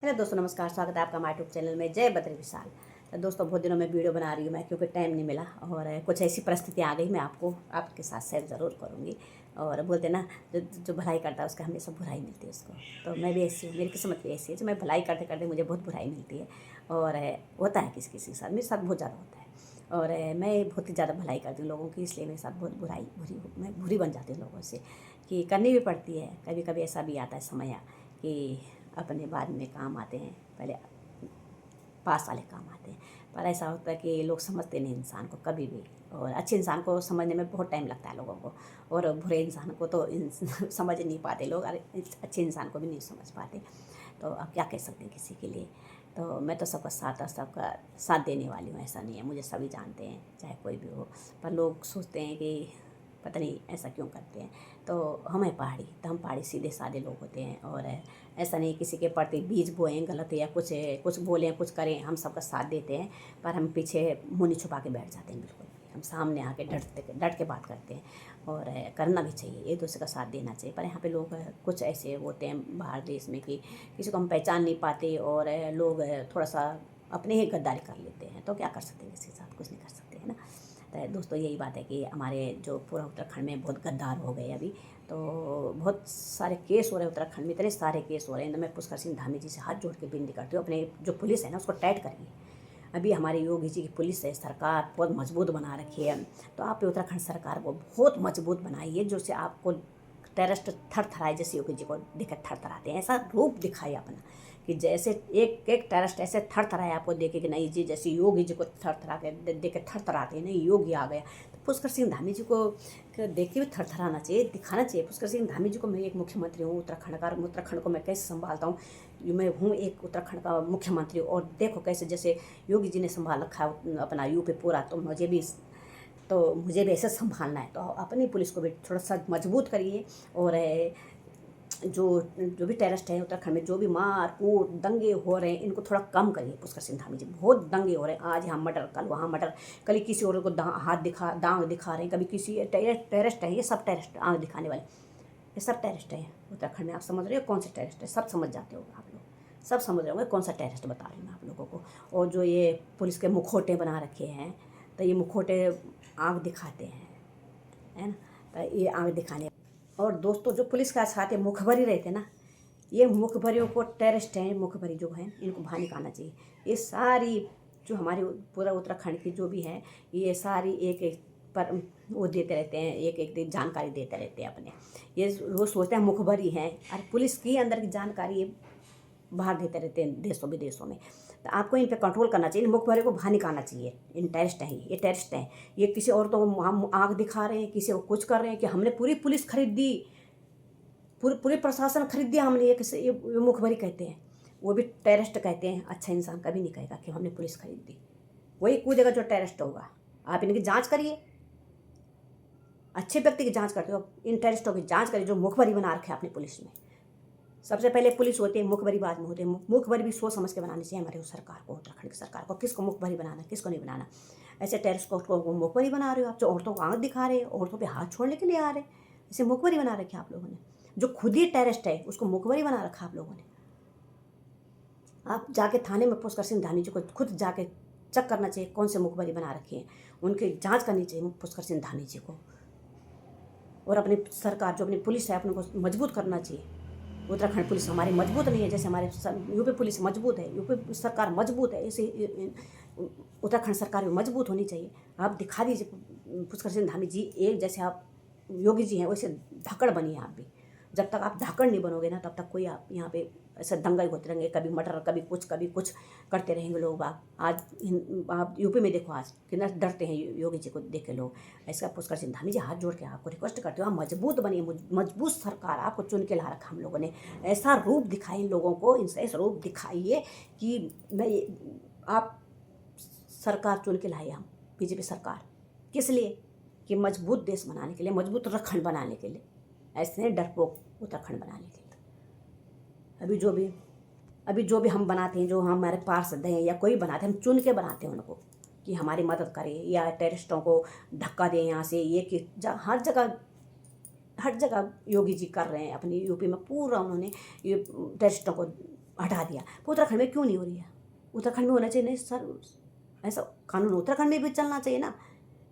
Hello दोस्तों, नमस्कार। स्वागत है आपका हमारे यूट्यूब चैनल में। जय बद्री विशाल। तो दोस्तों, बहुत दिनों में वीडियो बना रही हूँ मैं, क्योंकि टाइम नहीं मिला और कुछ ऐसी परिस्थिति आ गई, मैं आपके साथ शेयर ज़रूर करूँगी। और बोलते ना, जो भलाई करता है उसका हमेशा बुराई मिलती है उसको। तो मैं भी ऐसी हूँ, मेरी किस्मत भी ऐसी है जो मैं भलाई करते करते मुझे बहुत बुराई मिलती है। और होता है किसी किसी के साथ, मेरे साथ बहुत ज़्यादा होता है। और मैं बहुत ही ज़्यादा भलाई करती हूँ लोगों की, इसलिए मेरे साथ बहुत मैं बुरी बन जाती हूँ लोगों से, कि करनी भी पड़ती है। कभी कभी ऐसा भी आता है समय कि अपने बाद में काम आते हैं, पहले पास वाले काम आते हैं। पर ऐसा होता है कि लोग समझते नहीं इंसान को कभी भी। और अच्छे इंसान को समझने में बहुत टाइम लगता है लोगों को, और बुरे इंसान को तो समझ नहीं पाते लोग, और अच्छे इंसान को भी नहीं समझ पाते। तो अब क्या कह सकते हैं किसी के लिए। तो मैं तो सबका साथ देने वाली हूँ, ऐसा नहीं है। मुझे सभी जानते हैं, चाहे कोई भी हो। पर लोग सोचते हैं कि पता नहीं ऐसा क्यों करते हैं। तो हम पहाड़ी सीधे साधे लोग होते हैं। और ऐसा नहीं किसी के प्रति बीज बोएं गलत, या कुछ बोलें कुछ करें, हम सबका साथ देते हैं। पर हम पीछे मुँह नहीं छुपा के बैठ जाते हैं, बिल्कुल भी। हम सामने आके डट के बात करते हैं। और करना भी चाहिए, एक दूसरे का साथ देना चाहिए। पर यहाँ पे लोग कुछ ऐसे होते हैं बाहर देश में कि किसी को हम पहचान नहीं पाते, और लोग थोड़ा सा अपने ही गद्दारी कर लेते हैं। तो क्या कर सकते हैं, किसी के साथ कुछ नहीं कर सकते, है ना। तो दोस्तों, यही बात है कि हमारे जो पूरा उत्तराखंड में बहुत गद्दार हो गए अभी। तो बहुत सारे केस हो रहे हैं उत्तराखंड में, इतने सारे केस हो रहे हैं। तो मैं पुष्कर सिंह धामी जी से हाथ जोड़ के विनती करती हूँ, अपने जो पुलिस है ना उसको टाइट करिए। अभी हमारे योगी जी की पुलिस है, सरकार बहुत मजबूत बना रखी है। तो आप उत्तराखंड सरकार को बहुत मजबूत बनाइए, जो से आपको टेररिस्ट थर थराए, जैसे योगी जी को देकर थर थराते हैं, ऐसा रूप दिखाइए अपना, कि जैसे एक एक टेररिस्ट ऐसे थर थराए आपको देखे कि नहीं जी, जैसे योगी जी को थर थरा के देखे थर थराते हैं, नहीं योगी आ गया। तो पुष्कर सिंह धामी जी को देख के भी थर थराना चाहिए, दिखाना चाहिए। पुष्कर सिंह धामी जी को, मैं एक मुख्यमंत्री हूँ उत्तराखंड का, उत्तराखंड को मैं कैसे संभालता हूँ। मैं हूँ एक उत्तराखंड का मुख्यमंत्री, और देखो कैसे जैसे योगी जी ने संभाल रखा है अपना यूपी पूरा, तो मुझे भी ऐसे संभालना है। तो अपनी पुलिस को भी थोड़ा सा मजबूत करिए। और जो जो भी टेररिस्ट हैं उत्तराखंड में, जो भी मार कूट दंगे हो रहे हैं, इनको थोड़ा कम करिए। पुष्कर सिंह धामी जी, बहुत दंगे हो रहे हैं, आज यहाँ मर्डर, कल वहाँ मर्डर, कल किसी और को दांग दिखा रहे हैं, कभी किसी टेररिस्ट है, ये सब टेररिस्ट आँख दिखाने वाले, ये सब टेररिस्ट हैं उत्तराखंड में। आप समझ रहे हो कौन से टेररिस्ट है, सब समझ जाते हो आप लोग, सब समझ रहे होंगे कौन सा टेररिस्ट बता रही हूँ मैं आप लोगों को। और जो ये पुलिस के मुखौटे बना रखे हैं, तो ये मुखौटे आँख दिखाते हैं, है ना। तो ये आँख दिखाने। और दोस्तों, जो पुलिस के साथ मुखबरी रहते ना, ये मुखबरियों को टेररिस्ट हैं, मुखबरी जो हैं, इनको बाहर निकालना चाहिए। ये सारी जो हमारे पूरा उत्तराखंड की जो भी हैं, ये सारी एक एक पर वो देते रहते हैं, एक एक दिन जानकारी देते रहते हैं अपने। ये वो सोचते हैं मुखबरी हैं, और पुलिस की अंदर की जानकारी बाहर देते रहते हैं देशों विदेशों में। तो आपको इन पे कंट्रोल करना चाहिए, मुखबरी को बाहर निकालना चाहिए। इन टेररिस्ट हैं, ये टेररिस्ट हैं। ये किसी औरतों को हम आँख दिखा रहे हैं, किसी को कुछ कर रहे हैं, कि हमने पूरी पुलिस खरीद दी, पूरे प्रशासन खरीद दिया हमने। ये मुखबरी कहते हैं, वो भी टेररिस्ट कहते हैं। अच्छा इंसान कभी नहीं कहेगा कि हमने पुलिस खरीद दी, वही कूदेगा जो टेररिस्ट होगा। आप इनकी जांच करिए, अच्छे व्यक्ति की जांच करते हो, इन टेररिस्टों की जांच करिए जो मुखबरी बना रखे अपनी पुलिस में। सबसे पहले पुलिस होती है, मुखबरी बाद में होती है। मुखबरी भी सोच समझ के बनानी चाहिए हमारे उस सरकार को, उत्तराखंड की सरकार को, किसको मुखबरी बनाना किसको नहीं बनाना। ऐसे टेररिस्ट को मुखबरी बना रहे हो आप, जो औरतों को आँख दिखा रहे हो, औरतों पे हाथ छोड़ने के लिए आ रहे हैं, इसे मुखबरी बना रखी आप लोगों ने। जो खुद ही टेररिस्ट है उसको मुखबरी बना रखा आप लोगों ने। आप जाके थाने में पुष्कर सिंह धामी जी को खुद जाके चेक करना चाहिए कौन से मुखबरी बना रखे हैं, उनकी जांच करनी चाहिए पुष्कर सिंह धामी जी को। और अपनी सरकार जो अपनी पुलिस है अपने को मजबूत करना चाहिए। उत्तराखंड पुलिस हमारी मजबूत नहीं है, जैसे हमारे यूपी पुलिस मजबूत है, यूपी सरकार मजबूत है, ऐसे उत्तराखंड सरकार भी मजबूत होनी चाहिए। आप दिखा दीजिए पुष्कर सिंह धामी जी, एक जैसे आप योगी जी हैं वैसे धाकड़ बनिए आप भी। जब तक आप धाकड़ नहीं बनोगे ना, तब तक कोई आप यहाँ पे ऐसे दंगल होते रहेंगे, कभी मर्डर कभी कुछ करते रहेंगे लोग। आज आप यूपी में देखो आज कितना डरते हैं योगी जी को देख के लोग। ऐसा पुष्कर सिंह धामी जी, हाथ जोड़ के आपको रिक्वेस्ट करते हो, आप मजबूत बनिए, मजबूत सरकार आपको चुन के ला रखा हम लोगों ने। ऐसा रूप दिखाइए इन लोगों को, इनसे ऐसा रूप दिखाइए कि आप सरकार चुन के लाए हम, बीजेपी सरकार, किस लिए, कि मजबूत देश बनाने के लिए, मजबूत उत्तराखंड बनाने के लिए, ऐसे डरपोक उत्तराखंड बनाने के लिए। अभी जो भी हम बनाते हैं, जो हमारे पार्षद हैं या कोई बनाते हैं, हम चुन के बनाते हैं उनको कि हमारी मदद करें, या टेररिस्टों को धक्का दें यहाँ से। ये कि हर जगह योगी जी कर रहे हैं अपनी यूपी में, पूरा उन्होंने ये टेररिस्टों को हटा दिया। तो उत्तराखंड में क्यों नहीं हो रही है? उत्तराखंड में होना चाहिए नहीं सर, ऐसा कानून उत्तराखंड में भी चलना चाहिए ना,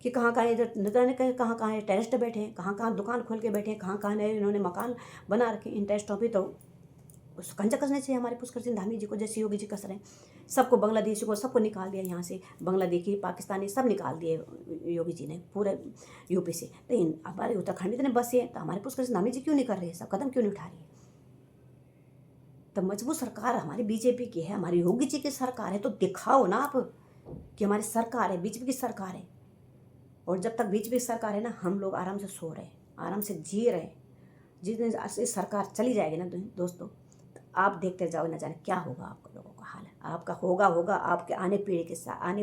कि कहाँ कहाँ इधर न जाने कहाँ कहाँ टेररिस्ट बैठे हैं, कहाँ कहाँ दुकान खोल के बैठे हैं, कहाँ कहाँ इन्होंने मकान बना रखे इन टेररिस्टों पे। तो उसको कंजा कसना चाहिए हमारे पुष्कर सिंह धामी जी को, जैसे योगी जी कस रहे हैं। सबको बांग्लादेशी को सबको निकाल दिया यहाँ से, बांग्लादेशी पाकिस्तानी सब निकाल दिए योगी जी ने पूरे यूपी से। लेकिन हमारे उत्तराखंड इतने बसे हैं, तो हमारे पुष्कर सिंह धामी जी क्यों नहीं कर रहे, सब कदम क्यों नहीं उठा रही है? तो मजबूत सरकार हमारी बीजेपी की है, हमारी योगी जी की सरकार है, तो दिखाओ ना आप कि हमारी सरकार है, बीजेपी की सरकार है। और जब तक बीजेपी की सरकार है ना, हम लोग आराम से सो रहे हैं, आराम से जी रहे हैं। जिस दिन से सरकार चली जाएगी ना दोस्तों, तो आप देखते जाओ, ना जाने क्या होगा आप लोगों का हाल है। आपका होगा आपके आने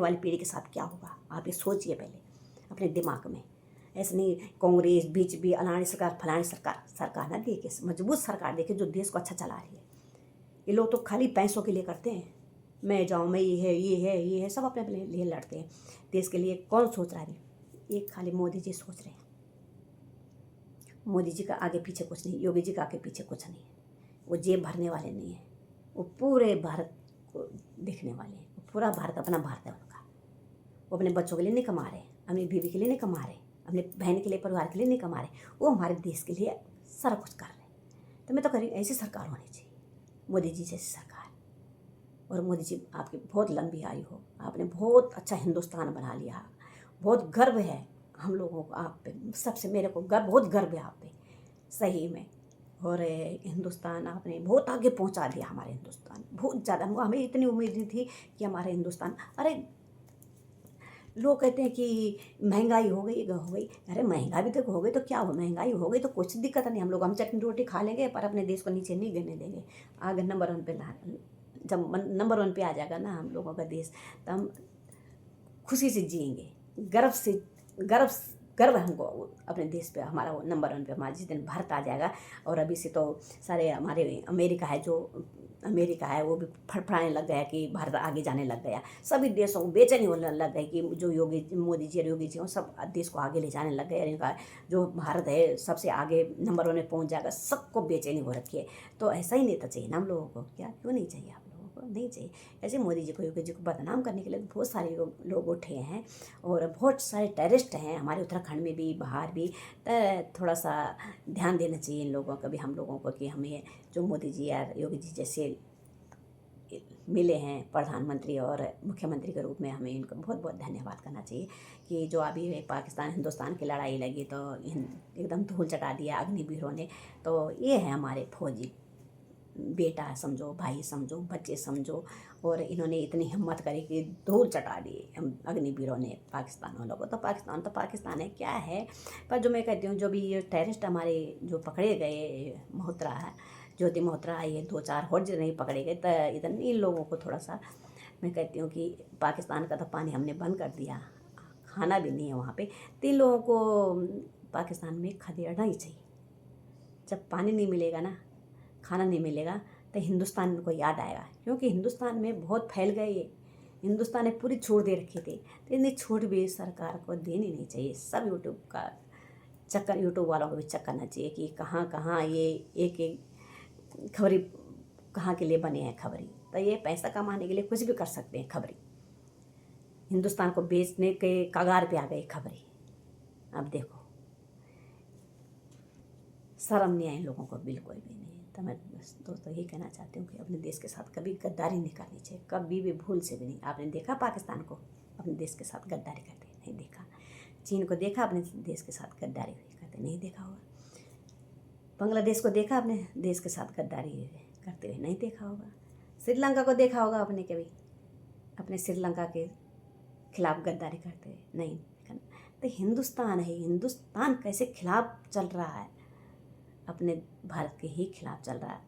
वाली पीढ़ी के साथ क्या होगा, आप ये सोचिए पहले अपने दिमाग में। ऐसे नहीं कांग्रेस बीजेपी अलानी सरकार फलानी सरकार ना देखिए, मजबूत सरकार देखिए जो देश को अच्छा चला रही है। ये लोग तो खाली पैसों के लिए करते हैं, मैं जाऊँ, मैं ये है सब अपने लिए लड़ते हैं। देश के लिए कौन सोच रहा है? ये खाली मोदी जी सोच रहे हैं। मोदी जी का आगे पीछे कुछ नहीं, योगी जी का आगे पीछे कुछ नहीं है। वो जेब भरने वाले नहीं है, वो पूरे भारत को देखने वाले हैं। वो पूरा भारत अपना भारत है उनका। वो अपने बच्चों के लिए नहीं कमा रहे, अपनी बीवी के लिए नहीं कमा रहे, अपने बहन के लिए परिवार के लिए नहीं कमा रहे, वो हमारे देश के लिए सारा कुछ कर रहे हैं। तो मैं तो कह ऐसी सरकार होनी चाहिए, मोदी जी जैसी सरकार। और मोदी जी आपकी बहुत लंबी आयु हो, आपने बहुत अच्छा हिंदुस्तान बना लिया, बहुत गर्व है हम लोगों को आप पे, सबसे मेरे को बहुत गर्व है आप पे सही में। और हिंदुस्तान आपने बहुत आगे पहुंचा दिया, हमारे हिंदुस्तान बहुत ज़्यादा। हमें इतनी उम्मीद नहीं थी कि हमारा हिंदुस्तान, अरे लोग कहते हैं कि महंगाई हो गई। अरे महंगाई भी तो हो गई तो क्या हो, महंगाई हो गई तो कुछ दिक्कत नहीं, हम लोग हम चटनी रोटी खा लेंगे, पर अपने देश को नीचे नहीं गिरने देंगे। आगे नंबर 1 पे जब नंबर 1 पे आ जाएगा ना हम लोगों का देश, तो हम खुशी से जिएंगे, गर्व गर्व है हमको अपने देश पे, हमारा वो नंबर 1 पे हमारा जिस दिन भारत आ जाएगा। और अभी से तो सारे हमारे अमेरिका है वो भी फड़फड़ाने लग गया कि भारत आगे जाने लग गया। सभी देशों को बेचैनी होने लग गई कि जो मोदी जी और योगी जी सब देश को आगे ले जाने लग गए। इनका जो भारत है सबसे आगे नंबर 1 में पहुंच जाएगा, सबको बेचैनी हो रखी है। तो ऐसा ही नेता चाहिए ना हम लोगों को, क्या क्यों नहीं चाहिए आप लोगों को? नहीं चाहिए। ऐसे मोदी जी को योगी जी को बदनाम करने के लिए बहुत सारे लोग उठे हैं, और बहुत सारे टेररिस्ट हैं हमारे उत्तराखंड में भी बाहर भी। थोड़ा सा ध्यान देना चाहिए इन लोगों का भी, हम लोगों को, कि हमें जो मोदी जी या योगी जी जैसे मिले हैं प्रधानमंत्री और मुख्यमंत्री के रूप में, हमें इनको बहुत बहुत धन्यवाद करना चाहिए। कि जो अभी पाकिस्तान हिंदुस्तान की लड़ाई लगी तो एकदम धूल चटा दिया अग्निवीरों ने। तो ये है हमारे फौजी, बेटा समझो, भाई समझो, बच्चे समझो, और इन्होंने इतनी हिम्मत करी कि धूल चटा दी अग्निवीरों ने पाकिस्तान वालों को। तो पाकिस्तान है क्या है। पर जो मैं कहती हूँ, जो भी ये टेररिस्ट हमारे जो पकड़े गए, ज्योति मल्होत्रा, ये 2-4 और जो नहीं पकड़े गए, तो इधर इन लोगों को थोड़ा सा मैं कहती हूँ कि पाकिस्तान का तो पानी हमने बंद कर दिया, खाना भी नहीं है वहाँ पे। 3 लोगों को पाकिस्तान में खदेड़ना ही चाहिए। जब पानी नहीं मिलेगा ना, खाना नहीं मिलेगा, तो हिंदुस्तान को याद आएगा, क्योंकि हिंदुस्तान में बहुत फैल गए ये। हिंदुस्तान ने पूरी छूट दे रखी थी, तो इतनी छूट भी सरकार को देनी नहीं चाहिए। सब यूट्यूब वालों को भी चेक करना चाहिए कि कहाँ कहाँ ये एक एक खबरी कहाँ के लिए बने हैं खबरी। तो ये पैसा कमाने के लिए कुछ भी कर सकते हैं खबरी। हिंदुस्तान को बेचने के कगार पे आ गई खबरी। अब देखो, शर्म नहीं आई इन लोगों को, बिल्कुल भी नहीं। तो मैं दोस्तों यही कहना चाहती हूँ कि अपने देश के साथ कभी गद्दारी नहीं करनी चाहिए, कभी भी भूल से भी नहीं। आपने देखा पाकिस्तान को अपने देश के साथ गद्दारी करते नहीं देखा? चीन को देखा अपने देश के साथ गद्दारी करते नहीं देखा होगा? बांग्लादेश को देखा अपने देश के साथ गद्दारी करते हुए नहीं देखा होगा? श्रीलंका को देखा होगा अपने कभी अपने श्रीलंका के खिलाफ गद्दारी करते हुए नहीं देखा? तो हिंदुस्तान है, हिंदुस्तान कैसे खिलाफ चल रहा है, अपने भारत के ही खिलाफ चल रहा है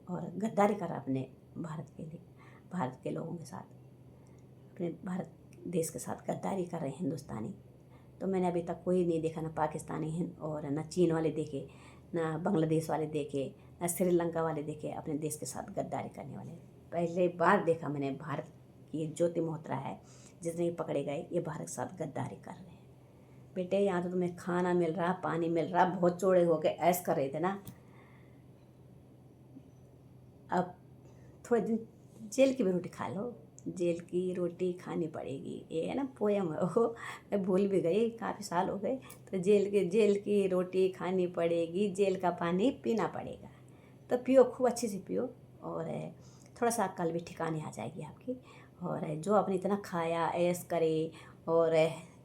और गद्दारी कर रहा है अपने भारत के लिए, भारत के लोगों के साथ, अपने भारत देश के साथ गद्दारी कर रहे हैं हिंदुस्तानी। तो मैंने अभी तक कोई नहीं देखा, ना पाकिस्तानी और ना चीन वाले देखे, ना बांग्लादेश वाले देखे, ना श्रीलंका वाले देखे अपने देश के साथ गद्दारी करने वाले। पहले बार देखा मैंने भारत की ज्योति मल्होत्रा है, जितने भी पकड़े गए ये भारत के साथ गद्दारी कर रहे हैं। बेटे यहाँ तो तुम्हें खाना मिल रहा, पानी मिल रहा, बहुत चौड़े होके ऐश कर रहे थे ना, अब थोड़े दिन जेल की भी रोटी खा लो, जेल की रोटी खानी पड़ेगी। ये है ना पोयम है वो, मैं भूल भी गई, काफ़ी साल हो गए। तो जेल की रोटी खानी पड़ेगी, जेल का पानी पीना पड़ेगा। तो पियो, खूब अच्छे से पियो, और थोड़ा सा अक्ल भी ठिकाने आ जाएगी आपकी। और जो आपने इतना खाया, ऐश करे, और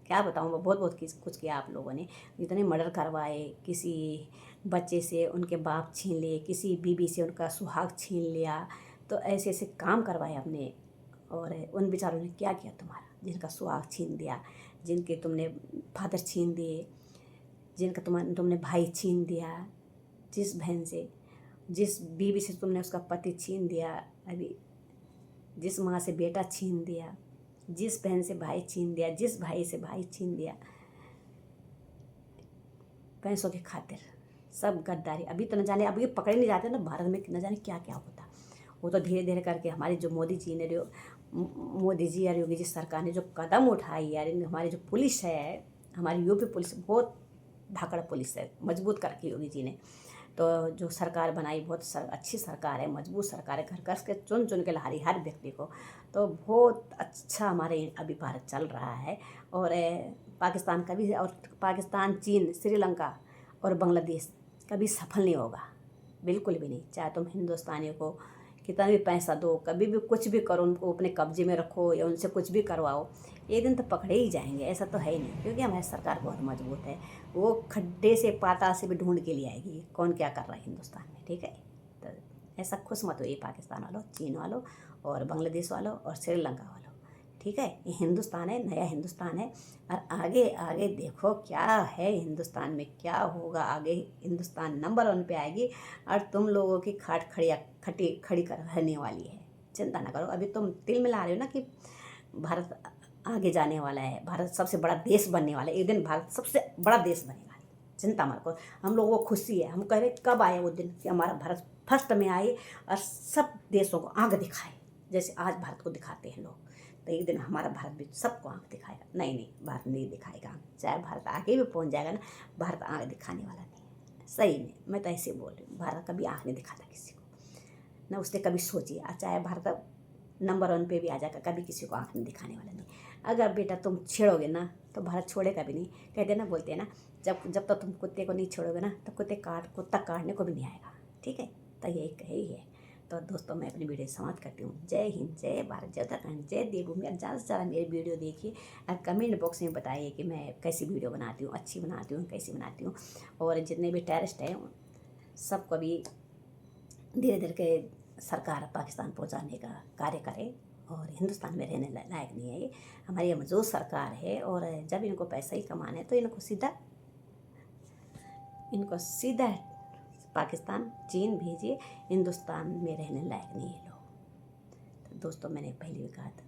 क्या बताऊँ, मैं बहुत बहुत कुछ किया आप लोगों ने। इतने मर्डर करवाए, किसी बच्चे से उनके बाप छीन लिए, किसी बीबी से उनका सुहाग छीन लिया। तो ऐसे ऐसे काम करवाए आपने। और उन बेचारों ने क्या किया तुम्हारा, जिनका सुहाग छीन दिया, जिनके तुमने फादर छीन दिए, जिनका तुमने भाई छीन दिया, जिस बहन से, जिस बीवी से तुमने उसका पति छीन दिया, अभी जिस माँ से बेटा छीन दिया, जिस बहन से भाई छीन दिया, जिस भाई से भाई छीन दिया, पैसों की खातिर सब गद्दारी। अभी तो न जाने, अभी पकड़े नहीं जाते ना भारत में, न जाने क्या क्या होता। वो तो धीरे धीरे करके हमारी जो मोदी जी ने, जो मोदी जी और योगी जी सरकार ने जो कदम उठाई यार, हमारी जो पुलिस है, हमारी यूपी पुलिस बहुत धाकड़ पुलिस है, मजबूत कर रखी योगी जी ने। तो जो सरकार बनाई, बहुत अच्छी सरकार है, मजबूत सरकार है, घर घर के चुन चुन के ला रही हर व्यक्ति को। तो बहुत अच्छा हमारे अभी भारत चल रहा है। और पाकिस्तान का भी, और पाकिस्तान, चीन, श्रीलंका और बांग्लादेश कभी सफल नहीं होगा, बिल्कुल भी नहीं। चाहे तुम हिंदुस्तानियों को कितना भी पैसा दो, कभी भी कुछ भी करो, उनको अपने कब्जे में रखो या उनसे कुछ भी करवाओ, एक दिन तो पकड़े ही जाएंगे, ऐसा तो है ही नहीं। क्योंकि हमारी सरकार बहुत मजबूत है, वो खड्डे से पाताल से भी ढूंढ के लिए आएगी कौन क्या कर रहा है हिंदुस्तान में, ठीक है। तो ऐसा खुश मत होइए पाकिस्तान वालों, चीन वालों, और बांग्लादेश वालों, और श्रीलंका वालों, ठीक है। ये हिंदुस्तान है, नया हिंदुस्तान है। और आगे आगे देखो क्या है हिंदुस्तान में, क्या होगा आगे। हिंदुस्तान नंबर 1 पे आएगी, और तुम लोगों की खाट खड़ी कर रहने वाली है। चिंता ना करो। अभी तुम तिल मिला रहे हो ना कि भारत आगे जाने वाला है, भारत सबसे बड़ा देश बनने वाला है, एक दिन भारत सबसे बड़ा देश बनेगा। चिंता मत करो, हम लोगों को खुशी है। हम कह रहे कब आए वो दिन कि हमारा भारत फर्स्ट में आए और सब देशों को आंख दिखाए, जैसे आज भारत को दिखाते हैं लोग। तो एक दिन हमारा भारत भी सबको आंख दिखाएगा। नहीं नहीं, भारत नहीं दिखाएगा आंख। चाहे भारत आगे भी पहुंच जाएगा ना, भारत आंख दिखाने वाला नहीं है। सही में मैं तो ऐसे बोल रही हूँ, भारत कभी आंख नहीं दिखाता किसी को, ना उसने कभी सोची। चाहे भारत नंबर 1 पे भी आ जाएगा, कभी किसी को आंख नहीं दिखाने वाला नहीं। अगर बेटा तुम छेड़ोगे ना तो भारत छोड़ेगा भी नहीं। कहते ना, बोलते हैं ना, जब तक तुम कुत्ते को नहीं छोड़ोगे ना तो कुत्ता काटने को भी नहीं आएगा, ठीक है। तो यही है। तो दोस्तों, मैं अपनी वीडियो समाप्त करती हूँ। जय हिंद, जय भारत, जय उत्तराखंड, जय देवभूमि। और ज़्यादा से ज़्यादा मेरी वीडियो देखिए, और कमेंट बॉक्स में बताइए कि मैं कैसी वीडियो बनाती हूँ, अच्छी बनाती हूँ, कैसी बनाती हूँ। और जितने भी टेररिस्ट हैं सबको भी धीरे धीरे के सरकार पाकिस्तान पहुंचाने का कार्य करे। और हिंदुस्तान में रहने लायक नहीं है ये, हमारी ये मौजूद सरकार है। और जब इनको पैसा ही कमाना है तो इनको सीधा पाकिस्तान, चीन भेजिए। हिंदुस्तान में रहने लायक नहीं है लोग। तो दोस्तों, मैंने पहले भी कहा था,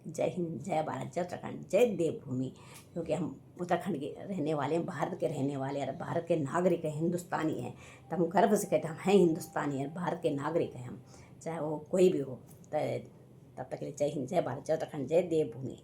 जय हिंद, जय भारत, जय उत्तराखंड, जय देवभूमि। क्योंकि हम उत्तराखंड के रहने वाले हैं, भारत के रहने वाले हैं, भारत के नागरिक हैं, हिंदुस्तानी हैं। तो हम गर्व से कहते हैं हम हैं हिंदुस्तानी हैं, भारत के नागरिक हैं हम, चाहे वो कोई भी हो। तो तब तक के लिए जय हिंद, जय भारत, जय उत्तराखंड, जय देवभूमि।